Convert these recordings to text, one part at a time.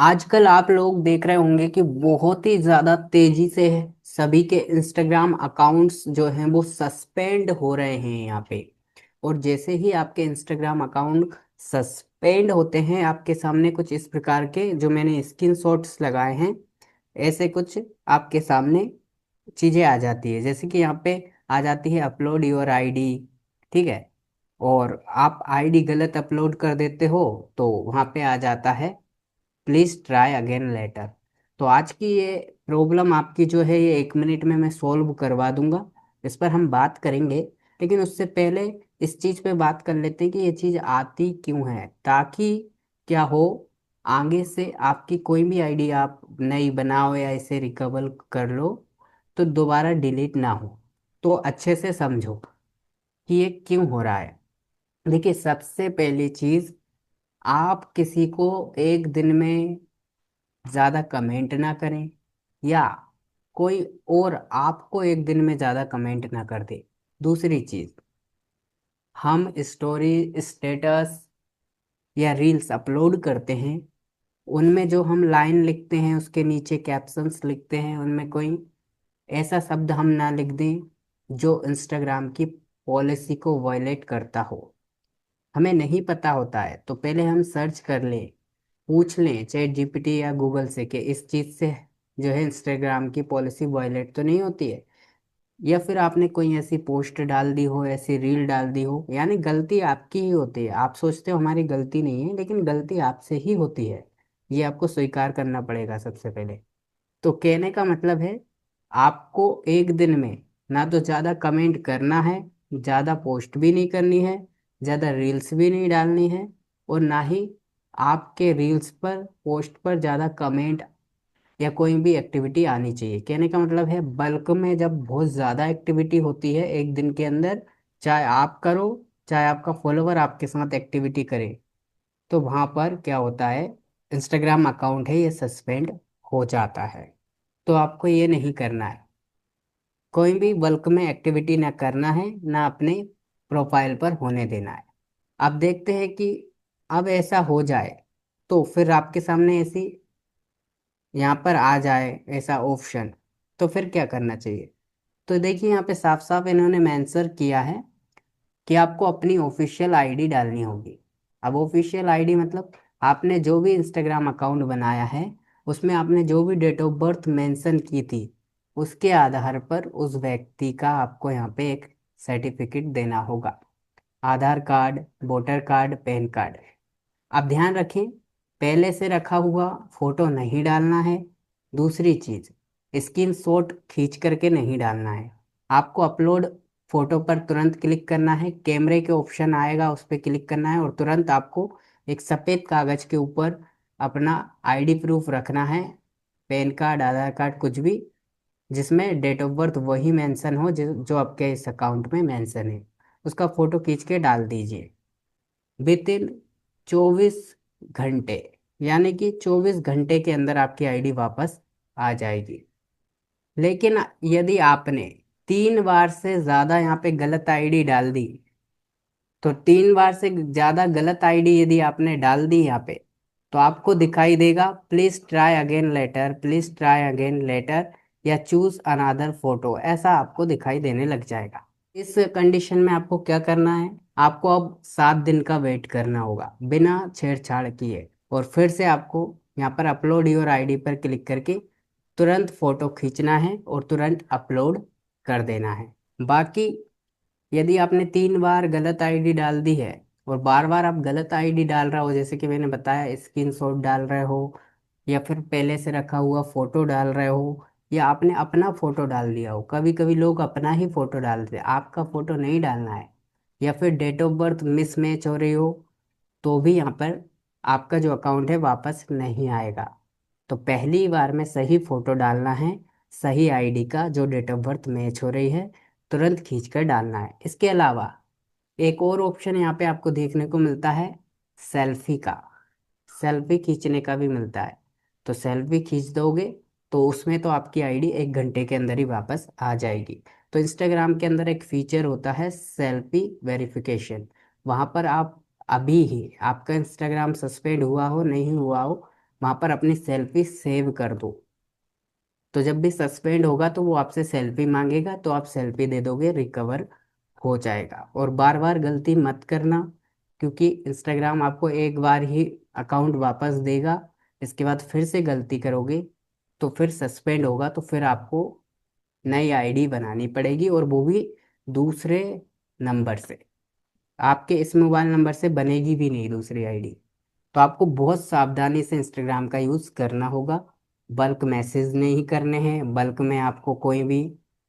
आजकल आप लोग देख रहे होंगे कि बहुत ही ज्यादा तेजी से सभी के इंस्टाग्राम अकाउंट्स जो हैं वो सस्पेंड हो रहे हैं यहाँ पे। और जैसे ही आपके इंस्टाग्राम अकाउंट सस्पेंड होते हैं आपके सामने कुछ इस प्रकार के जो मैंने स्क्रीनशॉट्स लगाए हैं, ऐसे कुछ आपके सामने चीजें आ जाती है। जैसे कि यहाँ पे आ जाती है अपलोड योर आईडी। ठीक है। और आप आईडी गलत अपलोड कर देते हो तो वहाँ पे आ जाता है प्लीज ट्राई अगेन लेटर। तो आज की ये प्रॉब्लम आपकी जो है ये 1 मिनट में मैं सॉल्व करवा दूंगा। इस पर हम बात करेंगे, लेकिन उससे पहले इस चीज़ पे बात कर लेते हैं कि ये चीज़ आती क्यों है, ताकि क्या हो, आगे से आपकी कोई भी आईडी आप नई बनाओ या इसे रिकवर कर लो तो दोबारा डिलीट ना हो। तो अच्छे से समझो कि ये क्यों हो रहा है। देखिए, सबसे पहली चीज़, आप किसी को एक दिन में ज़्यादा कमेंट ना करें, या कोई और आपको एक दिन में ज़्यादा कमेंट ना कर दे। दूसरी चीज़, हम स्टोरी, स्टेटस या रील्स अपलोड करते हैं, उनमें जो हम लाइन लिखते हैं उसके नीचे कैप्शंस लिखते हैं, उनमें कोई ऐसा शब्द हम ना लिख दें जो इंस्टाग्राम की पॉलिसी को वायलेट करता हो। हमें नहीं पता होता है तो पहले हम सर्च कर लें, पूछ लें चैट जीपीटी या गूगल से कि इस चीज़ से जो है इंस्टाग्राम की पॉलिसी वायलेट तो नहीं होती है। या फिर आपने कोई ऐसी पोस्ट डाल दी हो, ऐसी रील डाल दी हो, यानी गलती आपकी ही होती है। आप सोचते हो हमारी गलती नहीं है, लेकिन गलती आपसे ही होती है। ये आपको स्वीकार करना पड़ेगा सबसे पहले। तो कहने का मतलब है, आपको एक दिन में ना तो ज़्यादा कमेंट करना है, ज़्यादा पोस्ट भी नहीं करनी है, ज़्यादा रील्स भी नहीं डालनी है, और ना ही आपके रील्स पर, पोस्ट पर ज़्यादा कमेंट या कोई भी एक्टिविटी आनी चाहिए। कहने का मतलब है, बल्क में जब बहुत ज़्यादा एक्टिविटी होती है एक दिन के अंदर, चाहे आप करो चाहे आपका फॉलोवर आपके साथ एक्टिविटी करे, तो वहाँ पर क्या होता है, इंस्टाग्राम अकाउंट है ये सस्पेंड हो जाता है। तो आपको ये नहीं करना है, कोई भी बल्क में एक्टिविटी ना करना है, ना अपने प्रोफाइल पर होने देना है। अब देखते हैं कि अब ऐसा हो जाए तो फिर आपके सामने ऐसी यहाँ पर आ जाए ऐसा ऑप्शन, तो फिर क्या करना चाहिए। तो देखिए, यहाँ पे साफ साफ इन्होंने मेंशन किया है कि आपको अपनी ऑफिशियल आईडी डालनी होगी। अब ऑफिशियल आईडी मतलब आपने जो भी इंस्टाग्राम अकाउंट बनाया है उसमें आपने जो भी डेट ऑफ बर्थ मेंशन की थी, उसके आधार पर उस व्यक्ति का आपको यहाँ पे एक सर्टिफिकेट देना होगा। Aadhaar card, voter card, PAN card. अब ध्यान रखें, पहले से रखा हुआ फोटो नहीं डालना है। दूसरी चीज, स्क्रीन शॉट खींच करके नहीं डालना है। आपको अपलोड फोटो पर तुरंत क्लिक करना है, कैमरे के ऑप्शन आएगा उस पर क्लिक करना है, और तुरंत आपको एक सफ़ेद कागज के ऊपर अपना आईडी प्रूफ रखना है। पैन कार्ड, आधार कार्ड, कुछ भी जिसमें डेट ऑफ बर्थ वही मेंशन हो जो आपके इस अकाउंट में मेंशन है, उसका फोटो खींच के डाल दीजिए विद इन 24 घंटे। यानी कि 24 घंटे के अंदर आपकी आईडी वापस आ जाएगी। लेकिन यदि आपने 3 बार से ज़्यादा यहाँ पे गलत आईडी डाल दी, तो 3 बार से ज़्यादा गलत आईडी यदि आपने डाल दी यहाँ पे, तो आपको दिखाई देगा please try again later, please try again later, या चूज अनदर फोटो, ऐसा आपको दिखाई देने लग जाएगा। इस कंडीशन में आपको क्या करना है, आपको अब 7 दिन का वेट करना होगा बिना छेड़छाड़ किए, और फिर से आपको यहाँ पर अपलोड योर आईडी पर क्लिक करके तुरंत फोटो खींचना है और तुरंत अपलोड कर देना है। बाकी यदि आपने 3 बार गलत आईडी डाल दी है और बार बार आप गलत आईडी डाल रहे हो, जैसे कि मैंने बताया स्क्रीनशॉट डाल रहे हो, या फिर पहले से रखा हुआ फोटो डाल रहे हो, या आपने अपना फोटो डाल दिया हो, कभी कभी लोग अपना ही फोटो डालते हैं, आपका फोटो नहीं डालना है, या फिर डेट ऑफ बर्थ मिसमैच हो रही हो, तो भी यहाँ पर आपका जो अकाउंट है वापस नहीं आएगा। तो पहली बार में सही फोटो डालना है, सही आईडी का जो डेट ऑफ बर्थ मैच हो रही है, तुरंत खींच कर डालना है। इसके अलावा एक और ऑप्शन यहाँ पे आपको देखने को मिलता है, सेल्फी का। सेल्फी खींचने का भी मिलता है। तो सेल्फी खींच दोगे तो उसमें तो आपकी आईडी 1 घंटे के अंदर ही वापस आ जाएगी। तो इंस्टाग्राम के अंदर एक फीचर होता है सेल्फी वेरिफिकेशन। वहाँ पर आप अभी ही, आपका इंस्टाग्राम सस्पेंड हुआ हो नहीं हुआ हो, वहाँ पर अपनी सेल्फी सेव कर दो। तो जब भी सस्पेंड होगा तो वो आपसे सेल्फी मांगेगा, तो आप सेल्फी दे दोगे, रिकवर हो जाएगा। और बार बार गलती मत करना, क्योंकि इंस्टाग्राम आपको एक बार ही अकाउंट वापस देगा। इसके बाद फिर से गलती करोगे तो फिर सस्पेंड होगा, तो फिर आपको नई आईडी बनानी पड़ेगी, और वो भी दूसरे नंबर से। आपके इस मोबाइल नंबर से बनेगी भी नहीं दूसरी आईडी। तो आपको बहुत सावधानी से इंस्टाग्राम का यूज़ करना होगा। बल्क मैसेज नहीं करने हैं, बल्क में आपको कोई भी,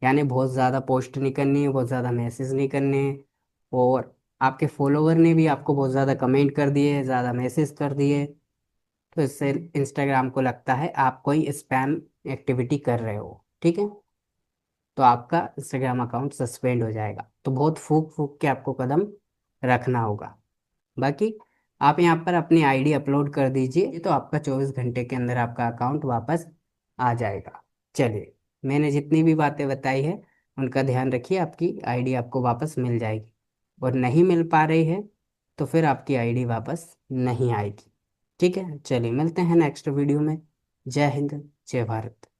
यानी बहुत ज़्यादा पोस्ट नहीं करनी है, बहुत ज़्यादा मैसेज नहीं करने हैं। और आपके फॉलोवर ने भी आपको बहुत ज़्यादा कमेंट कर दिए, ज़्यादा मैसेज कर दिए, तो इससे इंस्टाग्राम को लगता है आप कोई स्पैम एक्टिविटी कर रहे हो, ठीक है। तो आपका इंस्टाग्राम अकाउंट सस्पेंड हो जाएगा। तो बहुत फूक फूक के आपको कदम रखना होगा। बाकी आप यहाँ पर अपनी आईडी अपलोड कर दीजिए, तो आपका 24 घंटे के अंदर आपका अकाउंट वापस आ जाएगा। चलिए, मैंने जितनी भी बातें बताई है उनका ध्यान रखिए, आपकी आईडी आपको वापस मिल जाएगी। और नहीं मिल पा रही है तो फिर आपकी आईडी वापस नहीं आएगी। ठीक है, चलिए मिलते हैं नेक्स्ट वीडियो में। जय हिंद, जय भारत।